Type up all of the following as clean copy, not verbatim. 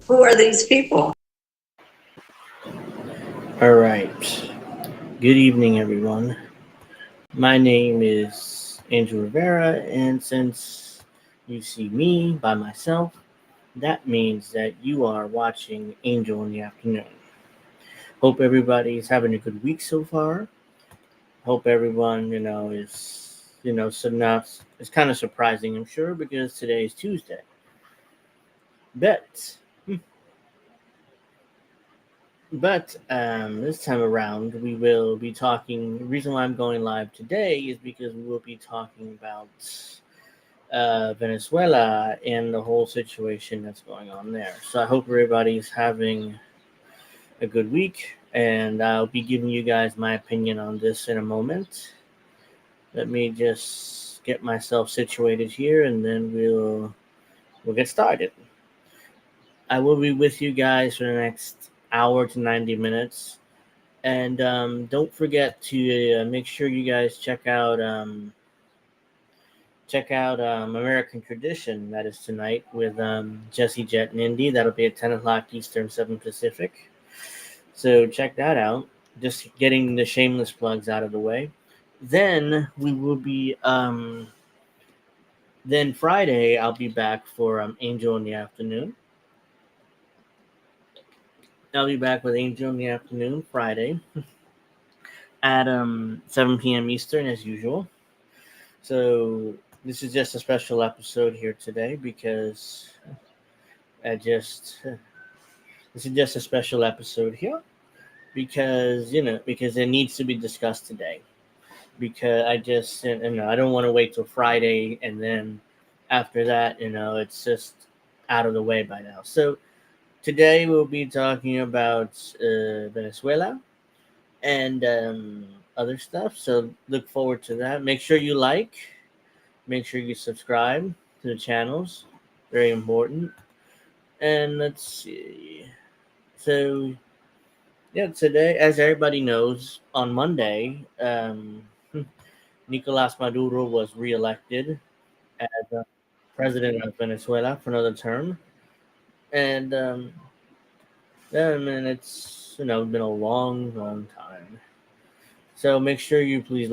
Who are these people? All right. Good evening, everyone. My name is Angel Rivera, and since you see me by myself, that means that you are watching Angel in the Afternoon. Hope everybody's having a good week so far. Hope everyone, so now it's kind of surprising, I'm sure, because today is Tuesday. But this time around, we will be talking. The reason why I'm going live today is because we will be talking about Venezuela and the whole situation that's going on there. So I hope everybody's having a good week, and I'll be giving you guys my opinion on this in a moment. Let me just get myself situated here, and then we'll get started. I will be with you guys for the next hour to 90 minutes. And don't forget to make sure you guys check out American Tradition. That is tonight with Jesse Jet and Indy. That'll be at 10 o'clock Eastern, 7 Pacific. So check that out. Just getting the shameless plugs out of the way. Then we will be then Friday I'll be back for Angel in the Afternoon. I'll be back with Angel in the Afternoon Friday at 7 p.m. Eastern as usual. So this is just a special episode here today because this is just a special episode here because it needs to be discussed today. Because I don't want to wait till Friday and then after that, it's just out of the way by now. So today we'll be talking about Venezuela and other stuff. So look forward to that. Make sure you make sure you subscribe to the channels. Very important. And let's see. So yeah, today, as everybody knows, on Monday, Nicolas Maduro was reelected as president of Venezuela for another term, and it's been a long, long time. So make sure you please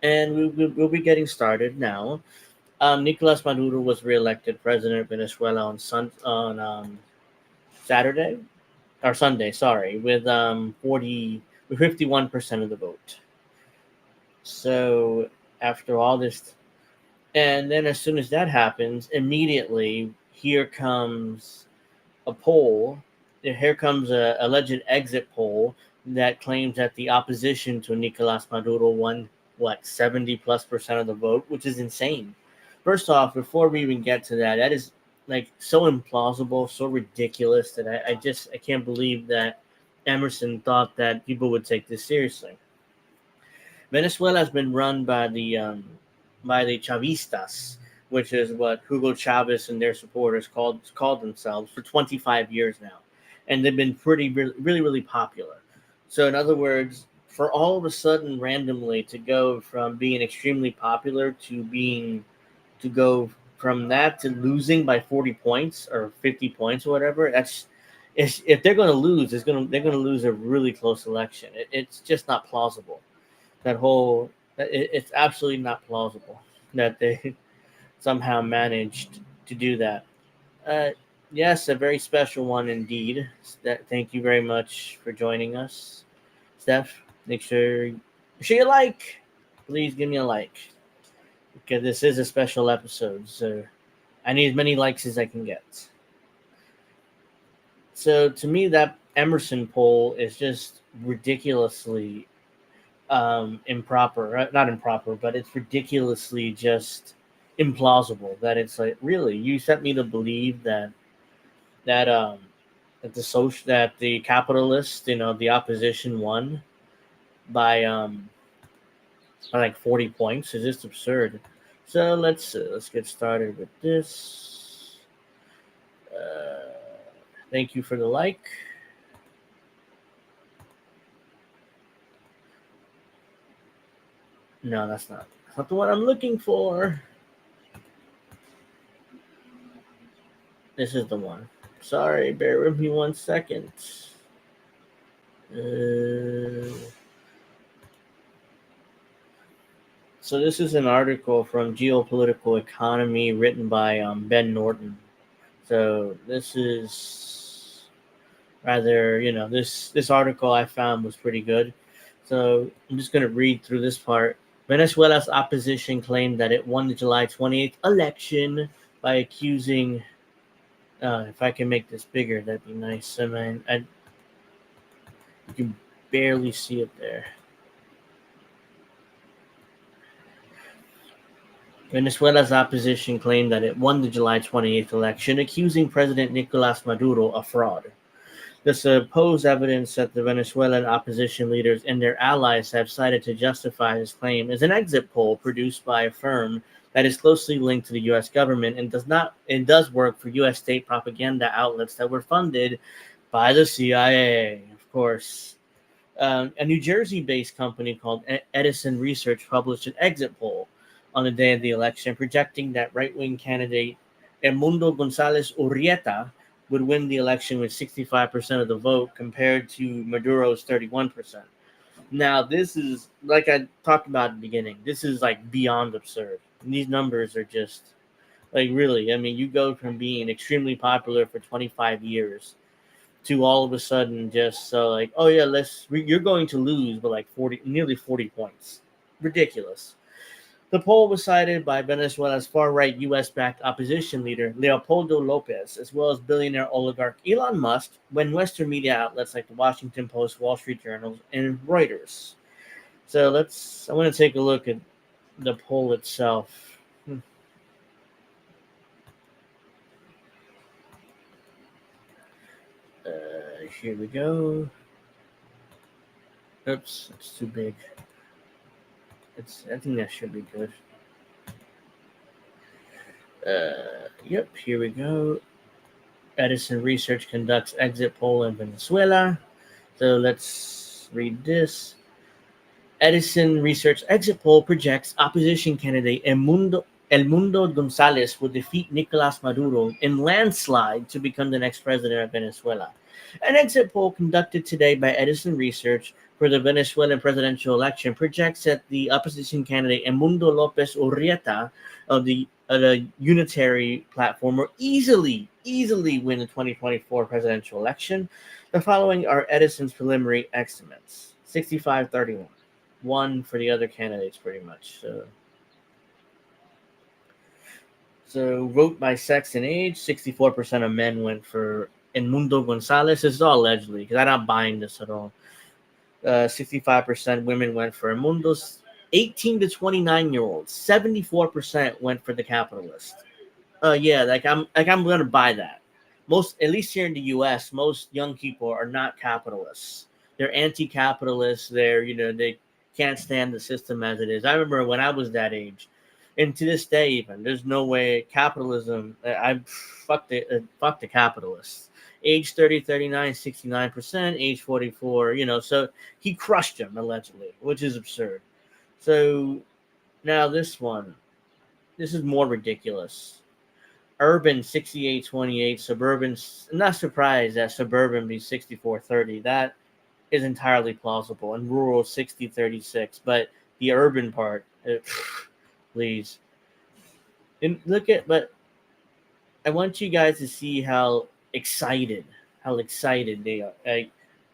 and we'll be getting started now. Nicolas Maduro was reelected president of Venezuela on Saturday or Sunday, sorry, with 51% of the vote. So after all this, and then as soon as that happens, immediately here comes a poll. Here comes a alleged exit poll that claims that the opposition to Nicolas Maduro won 70+% of the vote, which is insane. First off, before we even get to that, that is like so implausible, so ridiculous that I can't believe that Emerson thought that people would take this seriously. Venezuela has been run by the Chavistas, which is what Hugo Chavez and their supporters called themselves for 25 years now, and they've been really popular. So in other words, for all of a sudden randomly to go from being extremely popular to go from that to losing by 40 points or 50 points or whatever, if they're going to lose, they're going to lose a really close election. It's just not plausible. It's absolutely not plausible that they somehow managed to do that. Uh, yes, a very special one indeed. Thank you very much for joining us, Steph. Make sure you like. Please give me a like because this is a special episode. So I need as many likes as I can get. So to me, that Emerson poll is just ridiculously improper. Not improper, but it's ridiculously just implausible. That it's like, really, you set me to believe that that the capitalists, the opposition won by like 40 points. It's just absurd. So let's get started with this. Thank you for the like. No, that's not the one I'm looking for. This is the one. Sorry, bear with me 1 second. So this is an article from Geopolitical Economy written by Ben Norton. So this is rather, this article I found was pretty good. So I'm just going to read through this part. Venezuela's opposition claimed that it won the July 28th election by accusing. If I can make this bigger, that'd be nice. I mean, you can barely see it there. Venezuela's opposition claimed that it won the July 28th election, accusing President Nicolas Maduro of fraud. The supposed evidence that the Venezuelan opposition leaders and their allies have cited to justify this claim is an exit poll produced by a firm that is closely linked to the U.S. government and does work for U.S. state propaganda outlets that were funded by the CIA, of course. A New Jersey-based company called Edison Research published an exit poll on the day of the election, projecting that right-wing candidate Edmundo González Urrieta would win the election with 65% of the vote compared to Maduro's 31%. Now, this is, like I talked about at the beginning, this is like beyond absurd. And these numbers are just, like, really, I mean, you go from being extremely popular for 25 years to all of a sudden just so like, oh yeah, you're going to lose by like nearly 40 points. Ridiculous. The poll was cited by Venezuela's far-right U.S.-backed opposition leader Leopoldo Lopez, as well as billionaire oligarch Elon Musk, when Western media outlets like the Washington Post, Wall Street Journal, and Reuters. So I want to take a look at the poll itself. Here we go. Oops, it's too big. I think that should be good. Yep, here we go. Edison Research conducts exit poll in Venezuela. So let's read this. Edison Research exit poll projects opposition candidate Edmundo González will defeat Nicolas Maduro in landslide to become the next president of Venezuela. An exit poll conducted today by Edison Research for the Venezuelan presidential election projects that the opposition candidate Edmundo López Urrieta of the unitary platform will easily win the 2024 presidential election. The following are Edison's preliminary estimates: 65-31. One for the other candidates, pretty much. So vote by sex and age, 64% of men went for Edmundo González. This is all allegedly, because I'm not buying this at all. 65% women went for Edmundo's. 18 to 29-year-olds, 74% went for the capitalist. I'm gonna buy that. Most, at least here in the U.S., most young people are not capitalists. They're anti-capitalists. They can't stand the system as it is. I remember when I was that age, and to this day, even there's no way capitalism. Fuck the capitalists. Age 30, 39, 69%. Age 44, so he crushed him allegedly, which is absurd. So now this is more ridiculous. Urban 68-28, suburban. I'm not surprised that suburban be 64-30. That is entirely plausible. And rural 60-36, but the urban part, please. And but I want you guys to see how excited they are.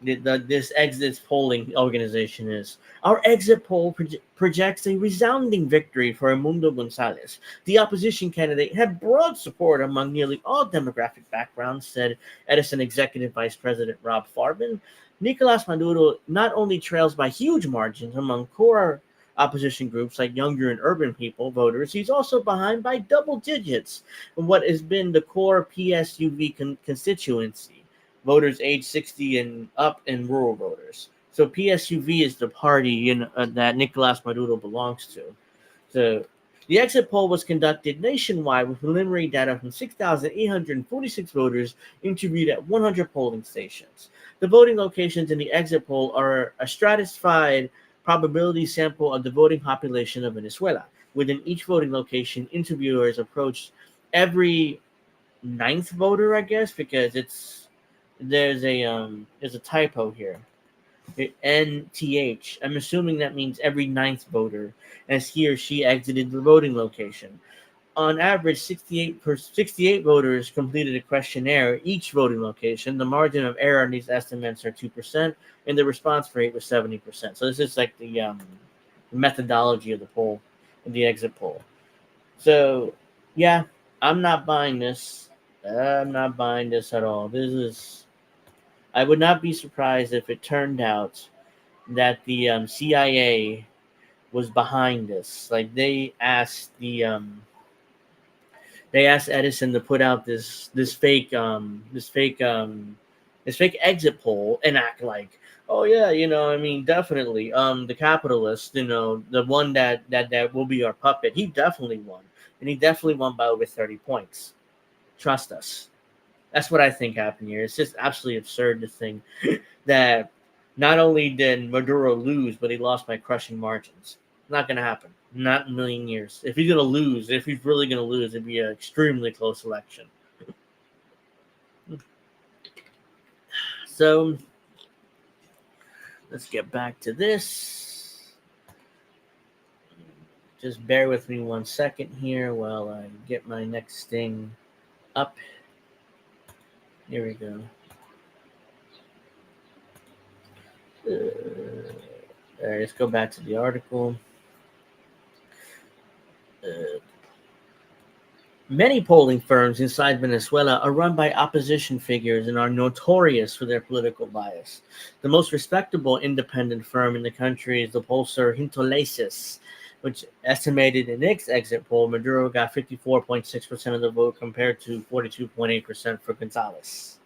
This exit polling organization is. Our exit poll projects a resounding victory for Edmundo González. The opposition candidate had broad support among nearly all demographic backgrounds, said Edison Executive Vice President Rob Farbin. Nicolas Maduro not only trails by huge margins among core opposition groups like younger and urban voters, he's also behind by double digits in what has been the core PSUV constituency. voters age 60 and up, and rural voters. So PSUV is the party that Nicolas Maduro belongs to. So the exit poll was conducted nationwide with preliminary data from 6,846 voters interviewed at 100 polling stations. The voting locations in the exit poll are a stratified probability sample of the voting population of Venezuela. Within each voting location, interviewers approached every ninth voter, I guess, because there's a typo here. NTH. I'm assuming that means every ninth voter, as he or she exited the voting location. On average, 68 voters completed a questionnaire at each voting location. The margin of error in these estimates are 2%, and the response rate was 70%. So this is like the methodology of the poll, of the exit poll. So, yeah, I'm not buying this. I'm not buying this at all. I would not be surprised if it turned out that the CIA was behind this. Like they asked Edison to put out this fake exit poll and act like, oh yeah, I mean, definitely the capitalist, the one that will be our puppet, he definitely won, and he definitely won by over 30 points. Trust us. That's what I think happened here. It's just absolutely absurd to think that not only did Maduro lose, but he lost by crushing margins. Not going to happen. Not in a million years. If he's really going to lose, it'd be an extremely close election. So, let's get back to this. Just bear with me 1 second here while I get my next thing up. Here we go. All right, let's go back to the article. Many polling firms inside Venezuela are run by opposition figures and are notorious for their political bias. The most respectable independent firm in the country is the pollster Hintolesis, which estimated in its exit poll, Maduro got 54.6% of the vote compared to 42.8% for Gonzalez.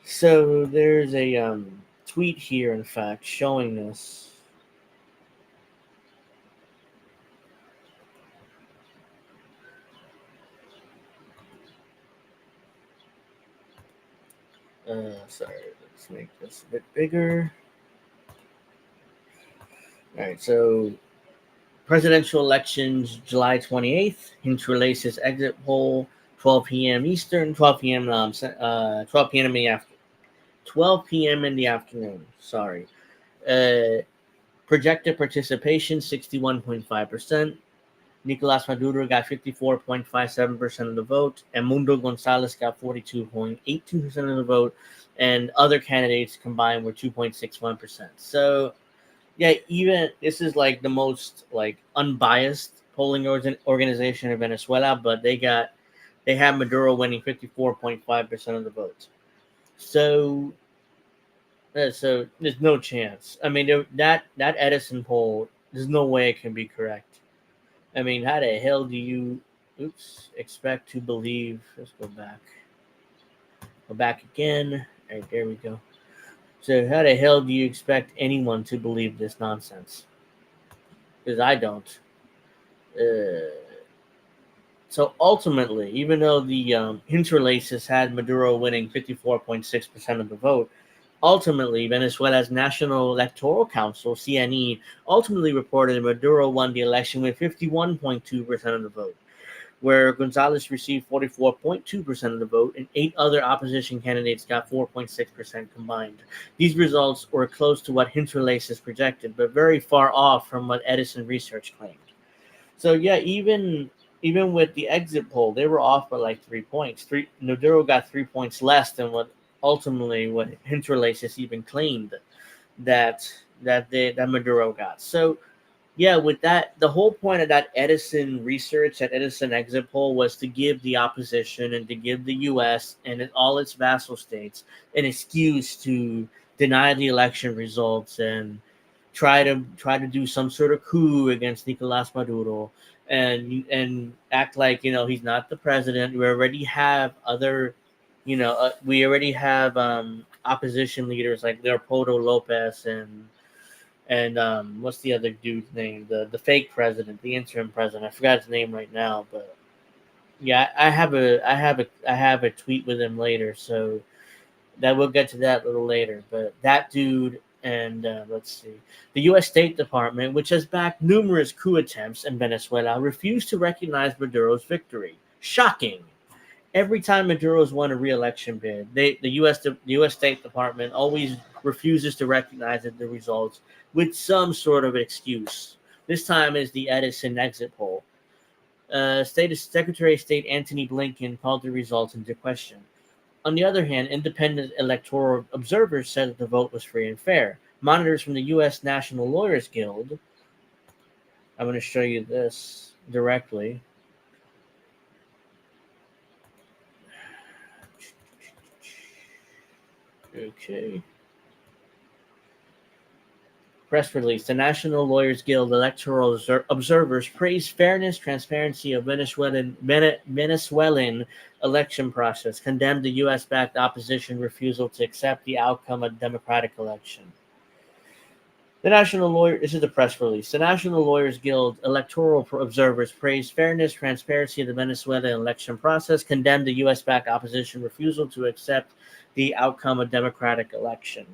So there's a tweet here, in fact, showing this. Sorry, let's make this a bit bigger. All right, so presidential elections, July 28th. Hinterlaces exit poll, 12 p.m. Eastern, 12 p.m. 12 p.m. in the afternoon. 12 p.m. in the afternoon. Sorry. Projected participation, 61.5%. Nicolas Maduro got 54.57% of the vote, and Mundo Gonzalez got 42.82% of the vote, and other candidates combined were 2.61%. So, yeah, even this is like the most like unbiased polling organization in Venezuela, but they have Maduro winning 54.5% of the vote. So there's no chance. I mean, that Edison poll, there's no way it can be correct. I mean, how the hell do you expect to believe? Let's go back. Go back again. All right, there we go. So how the hell do you expect anyone to believe this nonsense? Because I don't. So ultimately, even though the interlaces had Maduro winning 54.6% of the vote, ultimately, Venezuela's National Electoral Council, CNE, ultimately reported that Maduro won the election with 51.2% of the vote, where Gonzalez received 44.2% of the vote, and 8 other opposition candidates got 4.6% combined. These results were close to what Hinterlaces projected, but very far off from what Edison Research claimed. So yeah, even with the exit poll, they were off by like 3 points. Maduro got 3 points less than what Hinterlaces even claimed that Maduro got. So yeah, with that, the whole point of that Edison research, that Edison exit poll, was to give the opposition and to give the U.S. and all its vassal states an excuse to deny the election results and try to do some sort of coup against Nicolas Maduro and act like he's not the president. We already have other We already have opposition leaders like Leopoldo Lopez and what's the other dude's name? The fake president, the interim president. I forgot his name right now, but yeah, I have a tweet with him later, so that we'll get to that a little later. But that dude and let's see, the U.S. State Department, which has backed numerous coup attempts in Venezuela, refused to recognize Maduro's victory. Shocking. Every time Maduro's won a re-election bid, the U.S. State Department always refuses to recognize the results with some sort of excuse. This time is the Edison exit poll. Secretary of State Antony Blinken called the results into question. On the other hand, independent electoral observers said that the vote was free and fair. Monitors from the U.S. National Lawyers Guild. I'm going to show you this directly. Okay. Press release. The National Lawyers Guild electoral observers praised fairness, transparency of Venezuelan election process, condemned the U.S.-backed opposition refusal to accept the outcome of democratic election. This is the press release. The National Lawyers Guild electoral observers praised fairness, transparency of the Venezuelan election process, condemned the U.S.-backed opposition refusal to accept the outcome of democratic election.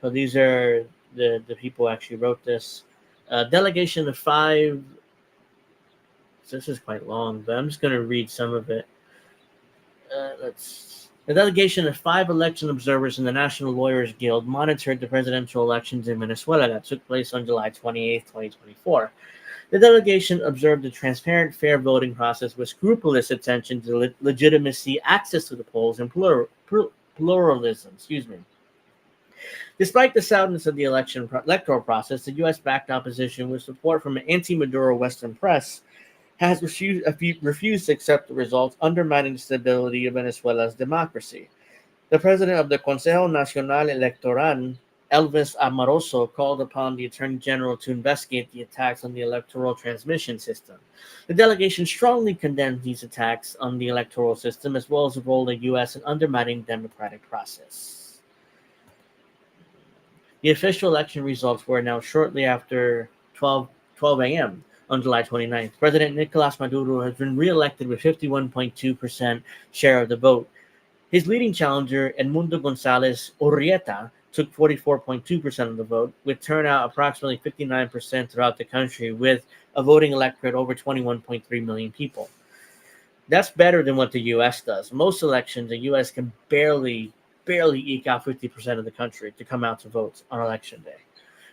So these are the people who actually wrote this. Delegation of 5. This is quite long, but I'm just going to read some of it. The delegation of 5 election observers in the National Lawyers Guild monitored the presidential elections in Venezuela that took place on July 28, 2024. The delegation observed a transparent, fair voting process with scrupulous attention to legitimacy, access to the polls, and pluralism. Despite the soundness of the electoral process, the U.S.-backed opposition, with support from an anti-Maduro Western press, has refused to accept the results, undermining the stability of Venezuela's democracy. The president of the Consejo Nacional Electoral, Elvis Amoroso, called upon the Attorney General to investigate the attacks on the electoral transmission system. The delegation strongly condemned these attacks on the electoral system, as well as the role of the U.S. in undermining the democratic process. The official election results were announced shortly after 12 a.m. on July 29th. President Nicolas Maduro has been re-elected with 51.2% share of the vote. His leading challenger, Edmundo González Urrieta, took 44.2% of the vote, with turnout approximately 59% throughout the country, with a voting electorate over 21.3 million people. That's better than what the U.S. does. Most elections, the U.S. can barely eke out 50% of the country to come out to vote on election day.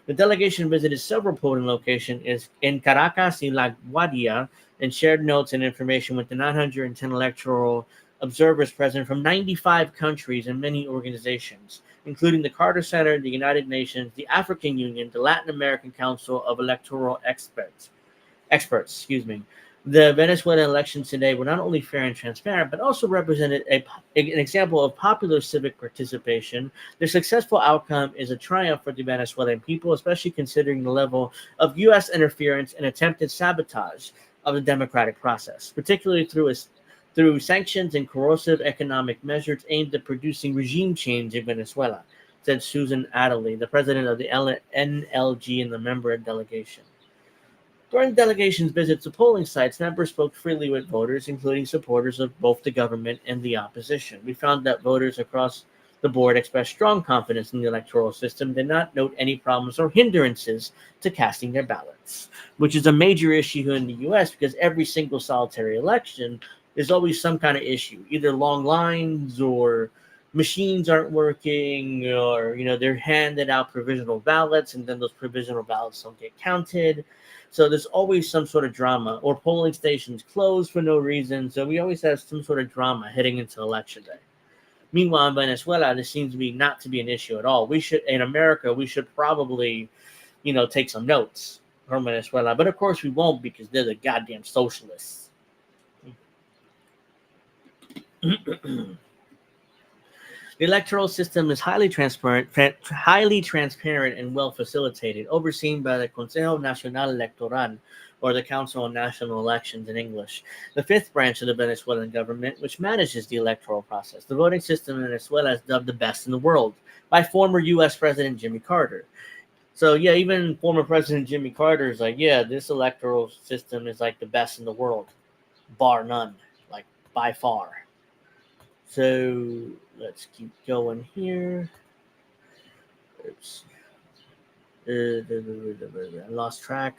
The delegation visited several polling locations in Caracas and La Guadia and shared notes and information with the 910 electoral observers present from 95 countries and many organizations, including the Carter Center, the United Nations, the African Union, the Latin American Council of Electoral Experts. The Venezuelan elections today were not only fair and transparent, but also represented an example of popular civic participation. Their successful outcome is a triumph for the Venezuelan people, especially considering the level of U.S. interference and attempted sabotage of the democratic process, particularly through sanctions and corrosive economic measures aimed at producing regime change in Venezuela, said Susan Adderley, the president of the NLG and the member of delegation. During the delegation's visit to polling sites, members spoke freely with voters, including supporters of both the government and the opposition. We found that voters across the board expressed strong confidence in the electoral system, did not note any problems or hindrances to casting their ballots, which is a major issue here in the U.S. because every single solitary election, there's always some kind of issue, either long lines or machines aren't working, or they're handed out provisional ballots and then those provisional ballots don't get counted. So there's always some sort of drama, or polling stations closed for no reason. So we always have some sort of drama heading into election day. Meanwhile, in Venezuela, this seems to be not to be an issue at all. In America, we should probably, take some notes from Venezuela. But of course we won't, because they're the goddamn socialists. The electoral system is highly transparent and well facilitated, overseen by the Consejo Nacional Electoral, or the Council on National Elections in English, the fifth branch of the Venezuelan government, which manages the electoral process. The voting system in Venezuela is dubbed the best in the world by former U.S. President Jimmy Carter. So yeah, even former President Jimmy Carter is like, yeah, this electoral system is like the best in the world, bar none, like by far. So let's keep going here. Oops. I lost track.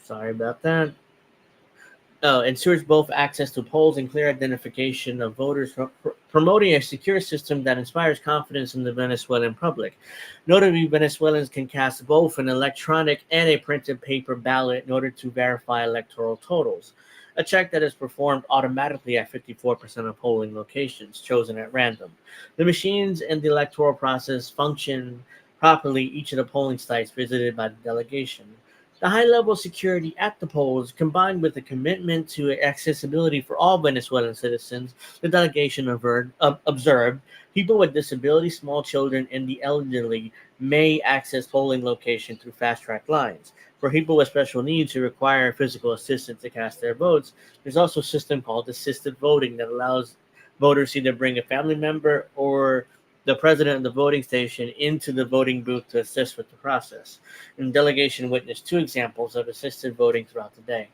Sorry about that. Oh, ensures both access to polls and clear identification of voters, promoting a secure system that inspires confidence in the Venezuelan public. Notably, Venezuelans can cast both an electronic and a printed paper ballot in order to verify electoral totals. A check that is performed automatically at 54% of polling locations chosen at random. The machines and the electoral process function properly each of the polling sites visited by the delegation. The high-level security at the polls, combined with the commitment to accessibility for all Venezuelan citizens, the delegation observed people with disabilities, small children, and the elderly may access polling locations through fast-track lines. For people with special needs who require physical assistance to cast their votes, there's also a system called assisted voting that allows voters to either bring a family member or the president of the voting station into the voting booth to assist with the process. And the delegation witnessed two examples of assisted voting throughout the day.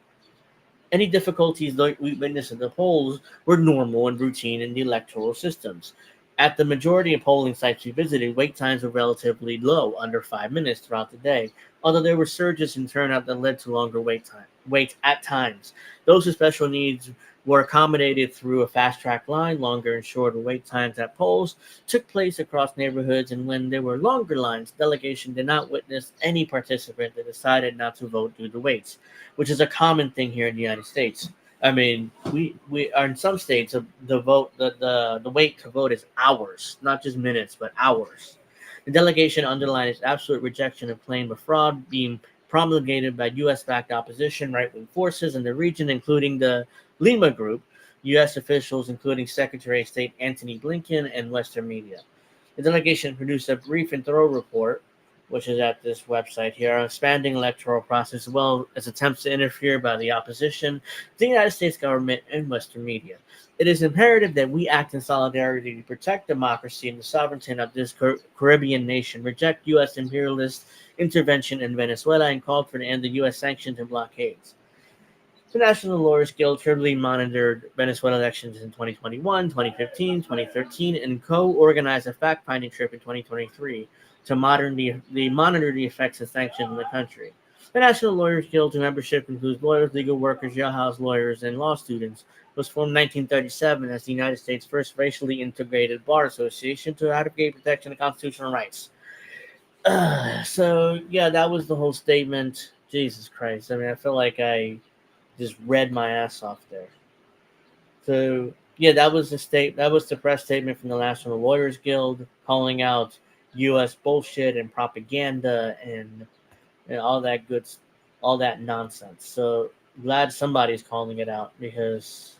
Any difficulties that we witnessed at the polls were normal and routine in the electoral systems. At the majority of polling sites we visited, wait times were relatively low, under 5 minutes throughout the day, although there were surges in turnout that led to longer wait at times. Those with special needs were accommodated through a fast-track line. Longer and shorter wait times at polls took place across neighborhoods, and when there were longer lines, the delegation did not witness any participant that decided not to vote due to waits, which is a common thing here in the United States. I mean, we are in some states the wait to vote is hours, not just minutes, but hours. The delegation underlined its absolute rejection of claim of fraud being promulgated by U.S.-backed opposition right-wing forces in the region, including the Lima Group, U.S. officials, including Secretary of State Antony Blinken, and Western media. The delegation produced a brief and thorough report, which is at this website here, on expanding electoral process, as well as attempts to interfere by the opposition, the United States government, and Western media. It is imperative that we act in solidarity to protect democracy and the sovereignty of this Caribbean nation, reject U.S. imperialist intervention in Venezuela, and call for the end of U.S. sanctions and blockades. The National Lawyers Guild carefully monitored Venezuelan elections in 2021, 2015, 2013, and co-organized a fact-finding trip in 2023 to monitor the effects of sanctions in the country. The National Lawyers Guild's membership includes lawyers, legal workers, jailhouse lawyers, and law students. It was formed in 1937 as the United States' first racially integrated bar association to advocate protection of constitutional rights. So, yeah, that was the whole statement. Jesus Christ. I mean, I feel like I just read my ass off there. So, yeah, that was the press statement from the National Lawyers Guild calling out U.S. bullshit and propaganda and all that nonsense. So glad somebody's calling it out, because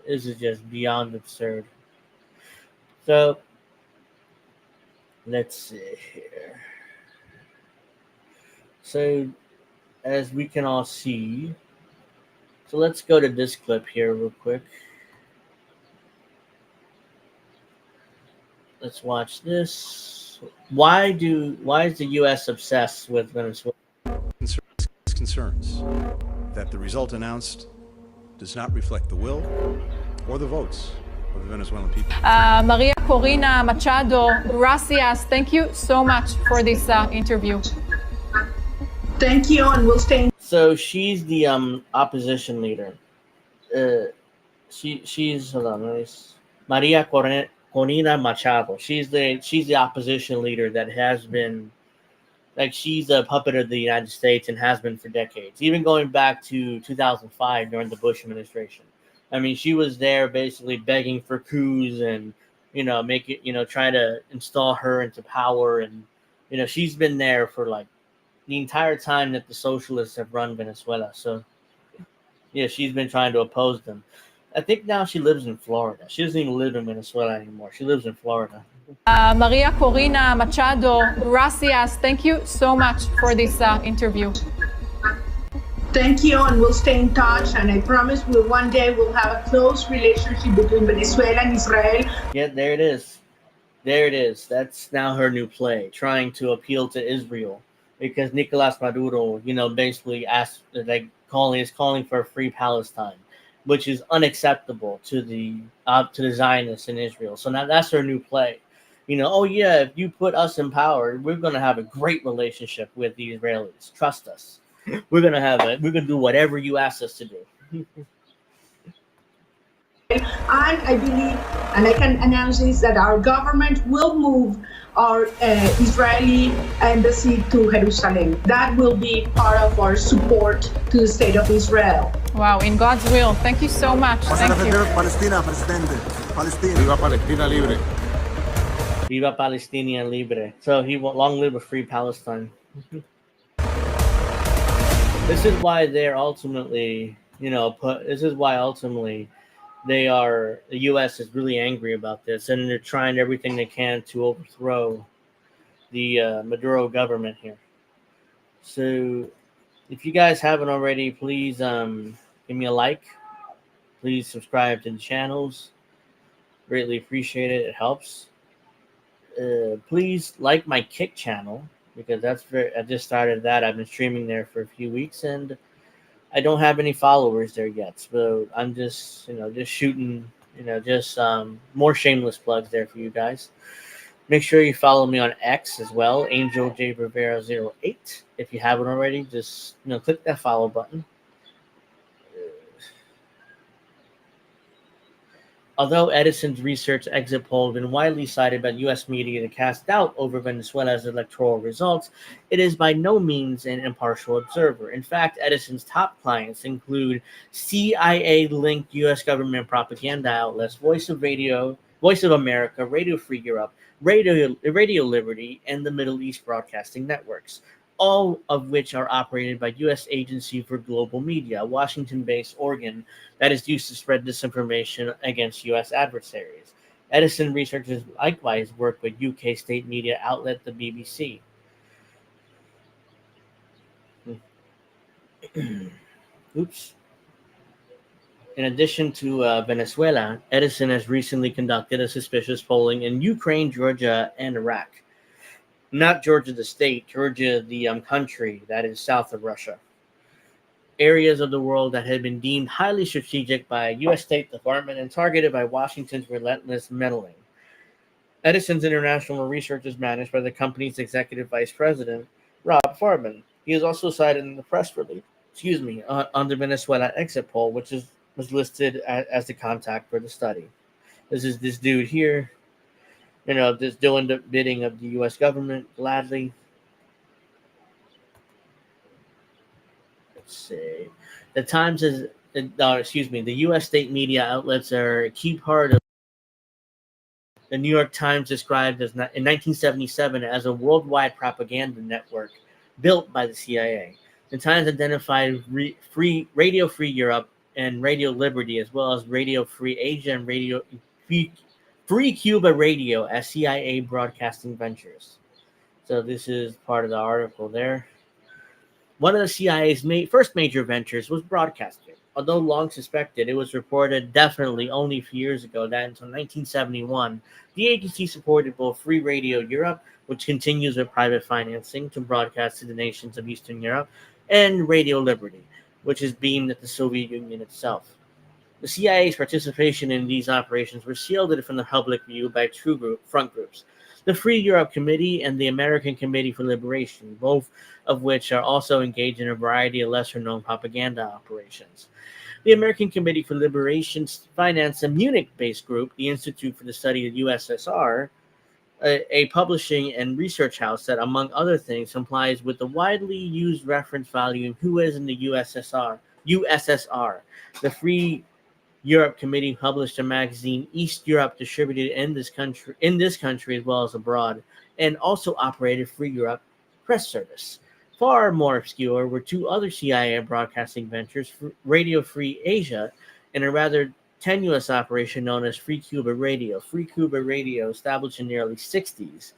this is just beyond absurd. So let's see here. So as we can all see, so let's go to this clip here real quick. Let's watch this. Why is the U.S. obsessed with Venezuela? Concerns that the result announced does not reflect the will or the votes of the Venezuelan people. Maria Corina Machado, gracias. Thank you so much for this interview. Thank you, and we'll stay. So she's the opposition leader. She's hold on, Maria Corina Machado. She's the opposition leader that has been, like, she's a puppet of the United States and has been for decades, even going back to 2005 during the Bush administration. I mean, she was there basically begging for coups and, try to install her into power. And, she's been there for like the entire time that the socialists have run Venezuela. So, yeah, she's been trying to oppose them. I think now she lives in Florida. She doesn't even live in Venezuela anymore. She lives in Florida. Maria Corina Machado, gracias. Thank you so much for this interview. Thank you, and we'll stay in touch. And I promise one day we'll have a close relationship between Venezuela and Israel. Yeah, there it is. There it is. That's now her new play, trying to appeal to Israel, because Nicolas Maduro, basically is calling for a free Palestine, which is unacceptable to the Zionists in Israel. So now that's her new play. Oh yeah, if you put us in power, we're going to have a great relationship with the Israelis. Trust us. We're going to do whatever you ask us to do. And I believe, and I can announce this, that our government will move our Israeli embassy to Jerusalem. That will be part of our support to the state of Israel. Wow, in God's will. Thank you so much. Thank you. Palestina, Presidente. Palestina. Viva Palestina libre. Viva Palestina libre. So long live a free Palestine. This is why they're ultimately, the U.S. is really angry about this, and they're trying everything they can to overthrow the Maduro government here. So if you guys haven't already, please give me a like. Please subscribe to the channels. Greatly appreciate it. It helps. Please like my Kick channel, because I just started that. I've been streaming there for a few weeks, and I don't have any followers there yet. So I'm just shooting, more shameless plugs there for you guys. Make sure you follow me on X as well, Angel J Rivera 08. If you haven't already, just click that follow button. Although Edison's research exit poll has been widely cited by U.S. media to cast doubt over Venezuela's electoral results, it is by no means an impartial observer. In fact, Edison's top clients include CIA-linked U.S. government propaganda outlets, Voice of America, Radio Free Europe, Radio Liberty, and the Middle East Broadcasting Networks, all of which are operated by U.S. Agency for Global Media, a Washington-based organ that is used to spread disinformation against U.S. adversaries. Edison researchers likewise work with UK state media outlet the BBC. Oops. In addition to Venezuela, Edison has recently conducted a suspicious polling in Ukraine, Georgia, and Iraq. Not Georgia the state, Georgia the country that is south of Russia. Areas of the world that had been deemed highly strategic by U.S. State Department and targeted by Washington's relentless meddling. Edison's international research is managed by the company's executive vice president, Rob Farbman. He is also cited in the press release, on the Venezuela exit poll, which was listed as the contact for the study. This is this dude here, just doing the bidding of the U.S. government gladly. Let's see. The U.S. state media outlets are a key part of. The New York Times described in 1977 as a worldwide propaganda network built by the CIA. The Times identified Radio Free Europe and Radio Liberty, as well as Radio Free Asia and Radio Free Cuba Radio as CIA broadcasting ventures. So this is part of the article there. One of the CIA's first major ventures was broadcasting. Although long suspected, it was reported definitely only a few years ago that until 1971, the agency supported both Free Radio Europe, which continues with private financing to broadcast to the nations of Eastern Europe, and Radio Liberty, which is beamed at the Soviet Union itself. The CIA's participation in these operations were shielded from the public view by two front groups, the Free Europe Committee and the American Committee for Liberation, both of which are also engaged in a variety of lesser-known propaganda operations. The American Committee for Liberation financed a Munich-based group, the Institute for the Study of the USSR, a publishing and research house that, among other things, complies with the widely used reference volume Who is in the USSR. The Free Europe Committee published a magazine, East Europe, distributed in this country as well as abroad, and also operated Free Europe Press Service. Far more obscure were two other CIA broadcasting ventures, Radio Free Asia and a rather tenuous operation known as Free Cuba Radio. Free Cuba Radio, established in the early 60s,